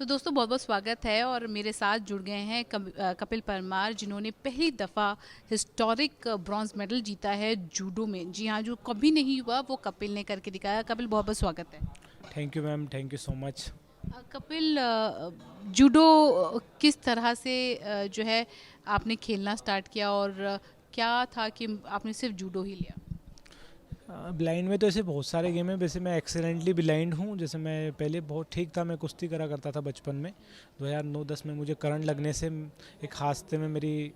तो दोस्तों बहुत बहुत स्वागत है और मेरे साथ जुड़ गए हैं कपिल परमार, जिन्होंने पहली दफ़ा हिस्टोरिक ब्रॉन्ज मेडल जीता है जूडो में। जी हाँ, जो कभी नहीं हुआ वो कपिल ने करके दिखाया। कपिल बहुत बहुत स्वागत है। Thank you ma'am, thank you so much. Kapil, judo किस तरह से जो है आपने खेलना स्टार्ट किया और क्या था कि आपने सिर्फ जूडो ही लिया? ब्लाइंड में तो ऐसे बहुत सारे गेम हैं। वैसे मैं एक्सीलेंटली ब्लाइंड हूँ। जैसे मैं पहले बहुत ठीक था, मैं कुश्ती करा करता था बचपन में। 2009-10 में मुझे करंट लगने से एक हादसे में मेरी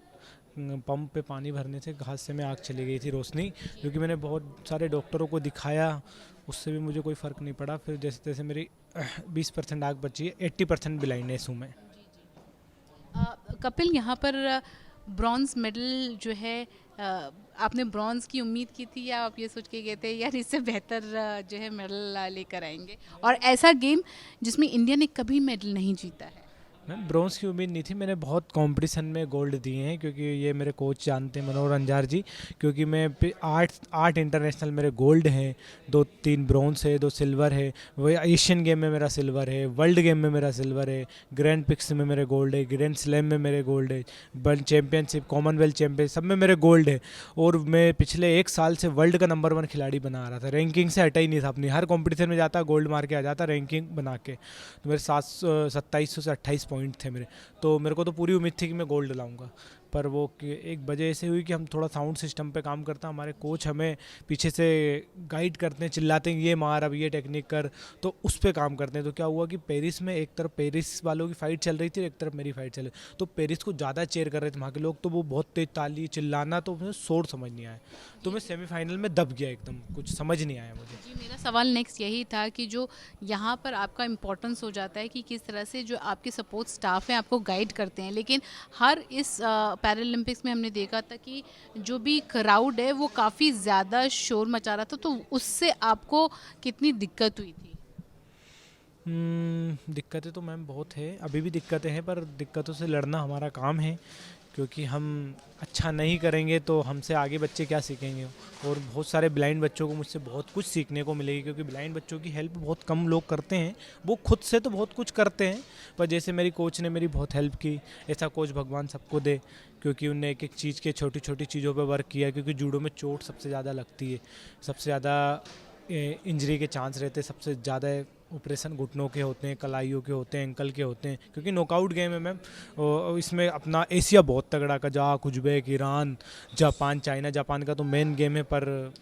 पंप पे पानी भरने से हादसे में आग चली गई थी, रोशनी। क्योंकि मैंने बहुत सारे डॉक्टरों को दिखाया, उससे भी मुझे कोई फ़र्क नहीं पड़ा। फिर जैसे तैसे मेरी 20% आग बची है, 80% ब्लाइंडनेस हूँ मैं। कपिल, यहाँ पर ब्रॉन्ज मेडल जो है, आपने ब्रॉन्ज की उम्मीद की थी या आप ये सोच के गए थे यार इससे बेहतर जो है मेडल लेकर आएंगे? और ऐसा गेम जिसमें इंडिया ने कभी मेडल नहीं जीता है। मैम, ब्रॉन्ज़ की उम्मीद नहीं थी। मैंने बहुत कंपटीशन में गोल्ड दिए हैं, क्योंकि ये मेरे कोच जानते हैं, मनोहर अंजार जी। क्योंकि मैं आठ आठ इंटरनेशनल मेरे गोल्ड हैं, 2-3 ब्रॉन्ज़ है, 2 सिल्वर है। वो एशियन गेम में मेरा सिल्वर है, वर्ल्ड गेम में मेरा सिल्वर है, ग्रैंड पिक्स में मेरे गोल्ड है, ग्रैंड स्लैम में मेरे गोल्ड है, वर्ल्ड चैम्पियनशिप, कॉमनवेल्थ चैम्पियन, सब में मेरे गोल्ड है। और मैं पिछले 1 साल से वर्ल्ड का नंबर 1 खिलाड़ी बना रहा था। रैंकिंग से हटा ही नहीं था अपनी, हर कॉम्पिटिशन में जाता गोल्ड मार के आ जाता, रैंकिंग बना के। तो मेरे 2700 से 28 पॉइंट थे मेरे। तो मेरे को तो पूरी उम्मीद थी कि मैं गोल्ड लाऊंगा। पर वो एक वजह ऐसे हुई कि हम थोड़ा साउंड सिस्टम पे काम करता, हमारे कोच हमें पीछे से गाइड करते हैं, चिल्लाते हैं ये मार, अब ये टेक्निक कर। तो उस पर काम करते हैं। तो क्या हुआ कि पेरिस में एक तरफ पेरिस वालों की फ़ाइट चल रही थी, एक तरफ मेरी फ़ाइट चल रही। तो पेरिस को ज़्यादा चेयर कर रहे थे वहाँ के लोग, तो वो बहुत तेज ताली चिल्लाना, तो मुझे सोच समझ नहीं आया। तो मैं सेमीफाइनल में दब गया एकदम, कुछ समझ नहीं आया मुझे। जी, मेरा सवाल नेक्स्ट यही था कि जो यहाँ पर आपका इम्पोर्टेंस हो जाता है कि किस तरह से जो आपके सपोर्ट स्टाफ हैं आपको गाइड करते हैं, लेकिन हर इस पैरालंपिक्स में हमने देखा था कि जो भी क्राउड है वो काफ़ी ज़्यादा शोर मचा रहा था, तो उससे आपको कितनी दिक्कत हुई थी? दिक्कतें तो मैम बहुत है, अभी भी दिक्कतें हैं, पर दिक्कतों से लड़ना हमारा काम है। क्योंकि हम अच्छा नहीं करेंगे तो हमसे आगे बच्चे क्या सीखेंगे। और बहुत सारे ब्लाइंड बच्चों को मुझसे बहुत कुछ सीखने को मिलेगी, क्योंकि ब्लाइंड बच्चों की हेल्प बहुत कम लोग करते हैं। वो खुद से तो बहुत कुछ करते हैं, पर जैसे मेरी कोच ने मेरी बहुत हेल्प की, ऐसा कोच भगवान सबको दे। क्योंकि उनने एक एक चीज़ के छोटी छोटी चीज़ों पर वर्क किया। क्योंकि जूडो में चोट सबसे ज़्यादा लगती है, सबसे ज़्यादा इंजरी के चांस रहते हैं, सबसे ज़्यादा ऑपरेशन घुटनों के होते हैं, कलाइयों के होते हैं, एंकल के होते हैं। क्योंकि नॉकआउट गेम है मैम। और इसमें अपना एशिया बहुत तगड़ा, Kazakh, Uzbek, Iran, Japan, China. Japan का तो मेन गेम है, पर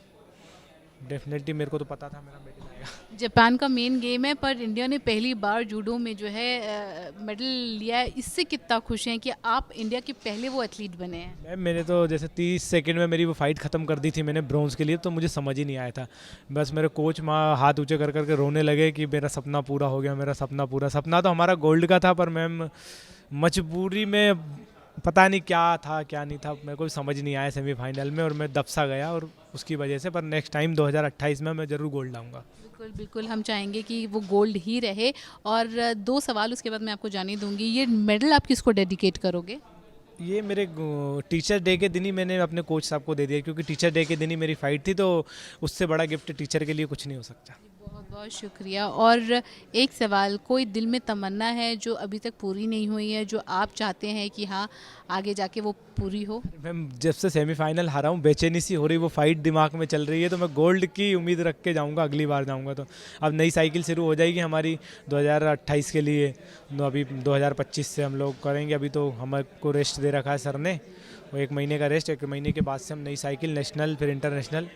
डेफिनेटली मेरे को तो पता था मेरा मेडल आएगा। जापान का मेन गेम है, पर इंडिया ने पहली बार जूडो में जो है मेडल लिया है। इससे कितना खुश हैं कि आप इंडिया के पहले वो एथलीट बने हैं? मैम, मैंने तो जैसे 30 सेकंड में मेरी वो फाइट ख़त्म कर दी थी मैंने ब्रॉन्ज़ के लिए, तो मुझे समझ ही नहीं आया था। बस मेरे कोच माँ हाथ ऊँचे कर करके रोने लगे कि मेरा सपना पूरा हो गया, मेरा सपना पूरा। सपना तो हमारा गोल्ड का था, पर मैम मजबूरी में पता नहीं क्या था क्या नहीं था, मेरे को समझ नहीं आया सेमीफाइनल में, और मैं दब सा गया। और उसकी वजह से, पर नेक्स्ट टाइम 2028 में मैं ज़रूर गोल्ड लाऊंगा। बिल्कुल बिल्कुल, हम चाहेंगे कि वो गोल्ड ही रहे। और दो सवाल उसके बाद मैं आपको जाने दूंगी, ये मेडल आप किसको डेडिकेट करोगे? ये मेरे टीचर डे के दिन ही मैंने अपने कोच साहब को दे दिया, क्योंकि टीचर डे के दिन ही मेरी फ़ाइट थी। तो उससे बड़ा गिफ्ट टीचर के लिए कुछ नहीं हो सकता। बहुत बहुत शुक्रिया। और एक सवाल, कोई दिल में तमन्ना है जो अभी तक पूरी नहीं हुई है, जो आप चाहते हैं कि हाँ आगे जाके वो पूरी हो? मैम, जब से सेमीफाइनल हारा हूँ बेचैनी सी हो रही, वो फाइट दिमाग में चल रही है। तो मैं गोल्ड की उम्मीद रख के जाऊँगा, अगली बार जाऊँगा तो। अब नई साइकिल शुरू हो जाएगी हमारी 2028 के लिए। तो अभी 2025 से हम लोग करेंगे। अभी तो हमको रेस्ट दे रखा है सर ने, वो 1 महीने का रेस्ट। 1 महीने के बाद से हम नई साइकिल, नेशनल फिर इंटरनेशनल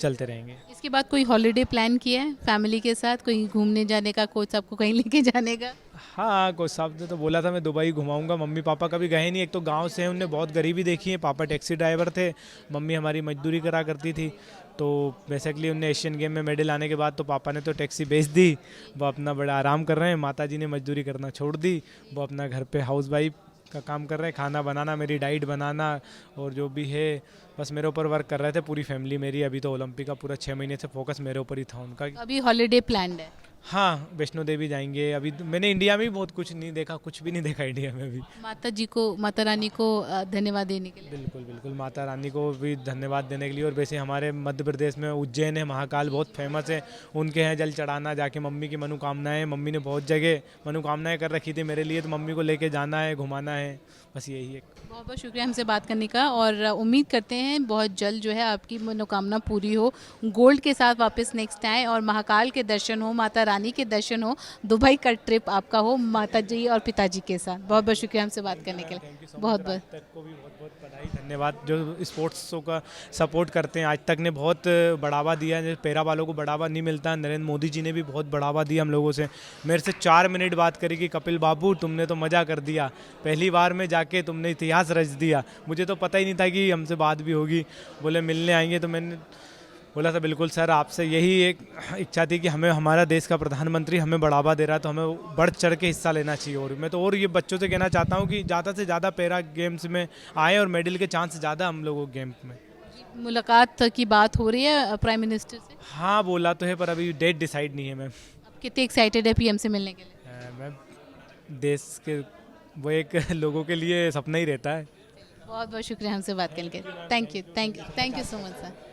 चलते रहेंगे। इसके बाद कोई हॉलीडे प्लान किया है फैमिली के साथ, कहीं घूमने जाने का, कोच आपको कहीं लेके जाने का? हाँ, कोच साहब ने तो बोला था मैं दुबई घुमाऊंगा। मम्मी पापा कभी गए नहीं, एक तो गांव से हैं, उनने बहुत गरीबी देखी है। पापा टैक्सी ड्राइवर थे, मम्मी हमारी मजदूरी करा करती थी। तो बेसिकली उनने एशियन गेम में मेडल आने के बाद तो पापा ने तो टैक्सी बेच दी, वो अपना बड़ा आराम कर रहे हैं। माता जी ने मजदूरी करना छोड़ दी, वो अपना घर पे हाउस वाइफ का काम कर रहे हैं, खाना बनाना, मेरी डाइट बनाना, और जो भी है बस मेरे ऊपर वर्क कर रहे थे पूरी फैमिली मेरी। अभी तो ओलंपिक का पूरा 6 महीने से फोकस मेरे ऊपर ही था उनका। अभी हॉलीडे प्लान्ड है? हाँ, वैष्णो देवी जाएंगे। अभी तो मैंने इंडिया में भी बहुत कुछ नहीं देखा, कुछ भी नहीं देखा इंडिया में भी। माता जी को, माता रानी को धन्यवाद देने के लिए। बिल्कुल बिल्कुल, माता रानी को भी धन्यवाद देने के लिए। और वैसे हमारे मध्य प्रदेश में उज्जैन है, महाकाल बहुत फेमस है, उनके यहाँ जल चढ़ाना, जाके मम्मी की मनोकामनाएं, मम्मी ने बहुत जगह मनोकामनाएं कर रखी थी मेरे लिए, तो मम्मी को लेके जाना है, घुमाना है, बस यही है। बहुत बहुत शुक्रिया हमसे बात करने का, और उम्मीद करते हैं बहुत जल्द जो है आपकी मनोकामना पूरी हो, गोल्ड के साथ वापस नेक्स्ट आए और महाकाल के दर्शन हो, माता रानी के दर्शन हो, दुबई का ट्रिप आपका हो माता जी और पिताजी के साथ। बहुत बहुत शुक्रिया हमसे बात करने के लिए। बहुत बहुत तक को भी बहुत बहुत बधाई, धन्यवाद जो स्पोर्ट्स शो का सपोर्ट करते हैं। आज तक ने बहुत बढ़ावा दिया है, पैरा वालों को बढ़ावा नहीं मिलता। नरेंद्र मोदी जी ने भी बहुत बढ़ावा दिया हम लोगों से। मेरे से 4 मिनट बात करी कि कपिल बाबू तुमने तो मज़ा कर दिया, पहली बार में जाके तुमने इतिहास रच दिया। मुझे तो पता ही नहीं था कि हमसे बात भी होगी। बोले मिलने आएंगे, तो मैंने बोला था बिल्कुल सर, आपसे यही एक इच्छा थी कि हमें, हमारा देश का प्रधानमंत्री हमें बढ़ावा दे रहा है, तो हमें बढ़ चढ़ के हिस्सा लेना चाहिए। और मैं तो और ये बच्चों से कहना चाहता हूँ कि ज़्यादा से ज़्यादा पैरा गेम्स में आए और मेडल के चांस ज़्यादा हम लोगों को गेम्स में। मुलाकात की बात हो रही है प्राइम मिनिस्टर से? हाँ बोला तो है, पर अभी डेट डिसाइड नहीं है मैम। आप कितने एक्साइटेड है पीएम से मिलने के लिए? मैम देश के वो एक लोगों के लिए सपना ही रहता है। बहुत बहुत शुक्रिया हमसे बात करने के लिए। Thank you, thank you, thank you so much sir.